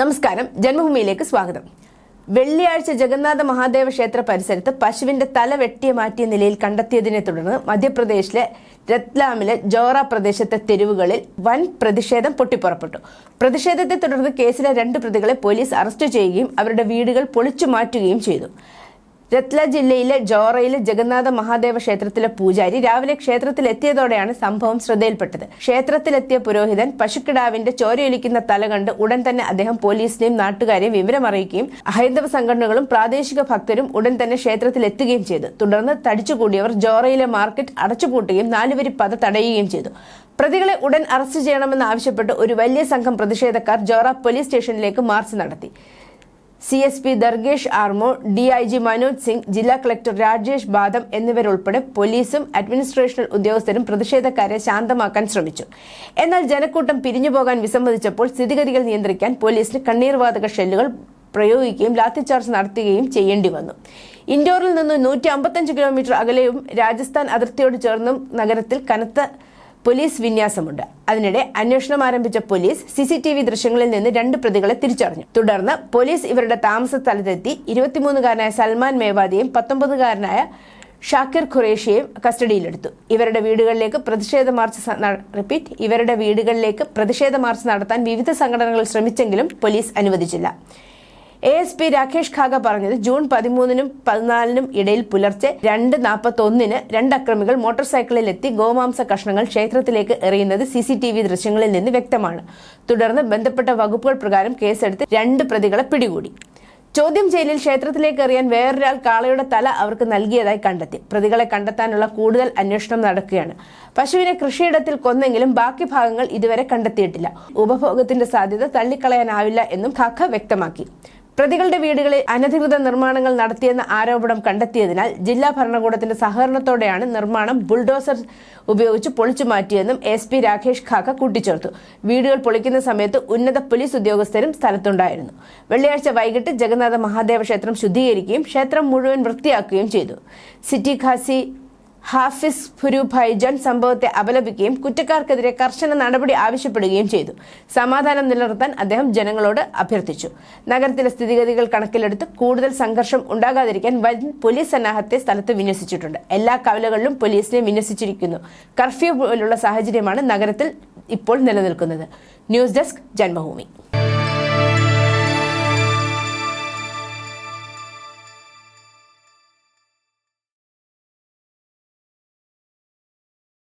നമസ്കാരം, ജന്മഭൂമിയിലേക്ക് സ്വാഗതം. വെള്ളിയാഴ്ച ജഗന്നാഥ മഹാദേവ ക്ഷേത്ര പരിസരത്ത് പശുവിന്റെ തല വെട്ടി മാറ്റിയ നിലയിൽ കണ്ടെത്തിയതിനെ തുടർന്ന് മധ്യപ്രദേശിലെ രത്ലാമിലെ ജോറ പ്രദേശത്തെ തെരുവുകളിൽ വൻ പ്രതിഷേധം പൊട്ടിപ്പുറപ്പെട്ടു. പ്രതിഷേധത്തെ തുടർന്ന് കേസിലെ 2 പ്രതികളെ പോലീസ് അറസ്റ്റ് ചെയ്യുകയും അവരുടെ വീടുകൾ പൊളിച്ചു മാറ്റുകയും ചെയ്തു. രത്ല ജില്ലയിലെ ജോറയിലെ ജഗന്നാഥ മഹാദേവ ക്ഷേത്രത്തിലെ പൂജാരി രാവിലെ ക്ഷേത്രത്തിലെത്തിയതോടെയാണ് സംഭവം ശ്രദ്ധയിൽപ്പെട്ടത്. ക്ഷേത്രത്തിലെത്തിയ പുരോഹിതൻ പശുക്കിടാവിന്റെ ചോരയൊലിക്കുന്ന തല കണ്ട് ഉടൻ തന്നെ അദ്ദേഹം പോലീസിനെയും നാട്ടുകാരെയും വിവരമറിയിക്കുകയും ഹൈന്ദവ സംഘടനകളും പ്രാദേശിക ഭക്തരും ഉടൻ തന്നെ ക്ഷേത്രത്തിലെത്തുകയും ചെയ്തു. തുടർന്ന് തടിച്ചുകൂടിയവർ ജോറയിലെ മാർക്കറ്റ് അടച്ചുപൂട്ടുകയും 4 വരി പാത തടയുകയും ചെയ്തു. പ്രതികളെ ഉടൻ അറസ്റ്റ് ചെയ്യണമെന്ന് ആവശ്യപ്പെട്ട് ഒരു വലിയ സംഘം പ്രതിഷേധക്കാർ ജോറ പോലീസ് സ്റ്റേഷനിലേക്ക് മാർച്ച് നടത്തി. CSP ദർഗേഷ് ആർമോ, DIG മനോജ് സിംഗ്, ജില്ലാ കളക്ടർ രാജേഷ് ബാദം എന്നിവരുൾപ്പെടെ പോലീസും അഡ്മിനിസ്ട്രേഷണൽ ഉദ്യോഗസ്ഥരും പ്രതിഷേധക്കാരെ ശാന്തമാക്കാൻ ശ്രമിച്ചു. എന്നാൽ ജനക്കൂട്ടം പിരിഞ്ഞുപോകാൻ വിസമ്മതിച്ചപ്പോൾ സ്ഥിതിഗതികൾ നിയന്ത്രിക്കാൻ പോലീസിന് കണ്ണീർവാതക ഷെല്ലുകൾ പ്രയോഗിക്കുകയും ലാത്തിചാർജ് നടത്തുകയും ചെയ്യേണ്ടി വന്നു. ഇൻഡോറിൽ നിന്ന് 155 കിലോമീറ്റർ അകലെയും രാജസ്ഥാൻ അതിർത്തിയോട് ചേർന്നും നഗരത്തിൽ കനത്ത പോലീസ് വിന്യാസമുണ്ട്. അതിനിടെ അന്വേഷണം ആരംഭിച്ച പോലീസ് CCTV ദൃശ്യങ്ങളിൽ നിന്ന് 2 പ്രതികളെ തിരിച്ചറിഞ്ഞു. തുടർന്ന് പോലീസ് ഇവരുടെ താമസ സ്ഥലത്തെത്തി 23-കാരനായ സൽമാൻ മേവാദിയെയും 19-കാരനായ ഷാക്കിർ ഖുറേഷിയെയും കസ്റ്റഡിയിലെടുത്തു. ഇവരുടെ വീടുകളിലേക്ക് പ്രതിഷേധ മാർച്ച് നടത്താൻ വിവിധ സംഘടനകൾ ശ്രമിച്ചെങ്കിലും പോലീസ് അനുവദിച്ചില്ല. ASP രാകേഷ് ഖാഗ പറഞ്ഞത്, ജൂൺ 13-നും 14-നും ഇടയിൽ പുലർച്ചെ 2:41-ന് 2 അക്രമികൾ മോട്ടോർ സൈക്കിളിലെത്തി ഗോമാംസ കഷ്ണങ്ങൾ ക്ഷേത്രത്തിലേക്ക് എറിയുന്നത് CCTV ദൃശ്യങ്ങളിൽ നിന്ന് വ്യക്തമാണ്. തുടർന്ന് ബന്ധപ്പെട്ട വകുപ്പുകൾ പ്രകാരം കേസെടുത്ത് 2 പ്രതികളെ പിടികൂടി. ചോദ്യം ചെയ്യലിൽ ക്ഷേത്രത്തിലേക്ക് എറിയാൻ വേറൊരാൾ കാളയുടെ തല അവർക്ക് നൽകിയതായി കണ്ടെത്തി. പ്രതികളെ കണ്ടെത്താനുള്ള കൂടുതൽ അന്വേഷണം നടക്കുകയാണ്. പശുവിനെ കൃഷിയിടത്തിൽ കൊന്നെങ്കിലും ബാക്കി ഭാഗങ്ങൾ ഇതുവരെ കണ്ടെത്തിയിട്ടില്ല. ഉപഭോഗത്തിന്റെ സാധ്യത തള്ളിക്കളയാനാവില്ല എന്നും ഖാഖ വ്യക്തമാക്കി. പ്രതികളുടെ വീടുകളിൽ അനധികൃത നിർമ്മാണങ്ങൾ നടത്തിയെന്ന ആരോപണം കണ്ടെത്തിയതിനാൽ ജില്ലാ ഭരണകൂടത്തിന്റെ സഹകരണത്തോടെയാണ് നിർമ്മാണം ബുൾഡോസർ ഉപയോഗിച്ച് പൊളിച്ചു മാറ്റിയെന്നും SP രാകേഷ് ഖാഖ കൂട്ടിച്ചേർത്തു. വീടുകൾ പൊളിക്കുന്ന സമയത്ത് ഉന്നത പോലീസ് ഉദ്യോഗസ്ഥരും സ്ഥലത്തുണ്ടായിരുന്നു. വെള്ളിയാഴ്ച വൈകിട്ട് ജഗന്നാഥ മഹാദേവ ക്ഷേത്രം ശുദ്ധീകരിക്കുകയും ക്ഷേത്രം മുഴുവൻ വൃത്തിയാക്കുകയും ചെയ്തു. സിറ്റി ഖാസി ഹാഫിസ് ഫുരു ഭൈജാൻ സംഭവത്തെ അപലപിക്കുകയും കുറ്റക്കാർക്കെതിരെ കർശന നടപടി ആവശ്യപ്പെടുകയും ചെയ്തു. സമാധാനം നിലനിർത്താൻ അദ്ദേഹം ജനങ്ങളോട് അഭ്യർത്ഥിച്ചു. നഗരത്തിലെ സ്ഥിതിഗതികൾ കണക്കിലെടുത്ത് കൂടുതൽ സംഘർഷം ഉണ്ടാകാതിരിക്കാൻ വൻ പോലീസ് സന്നാഹത്തെ സ്ഥലത്ത് വിന്യസിച്ചിട്ടുണ്ട്. എല്ലാ കവലകളിലും പോലീസിനെ വിന്യസിച്ചിരിക്കുന്നു. കർഫ്യൂ പോലുള്ള സാഹചര്യമാണ് നഗരത്തിൽ ഇപ്പോൾ നിലനിൽക്കുന്നത്. News desk, Janmabhumi.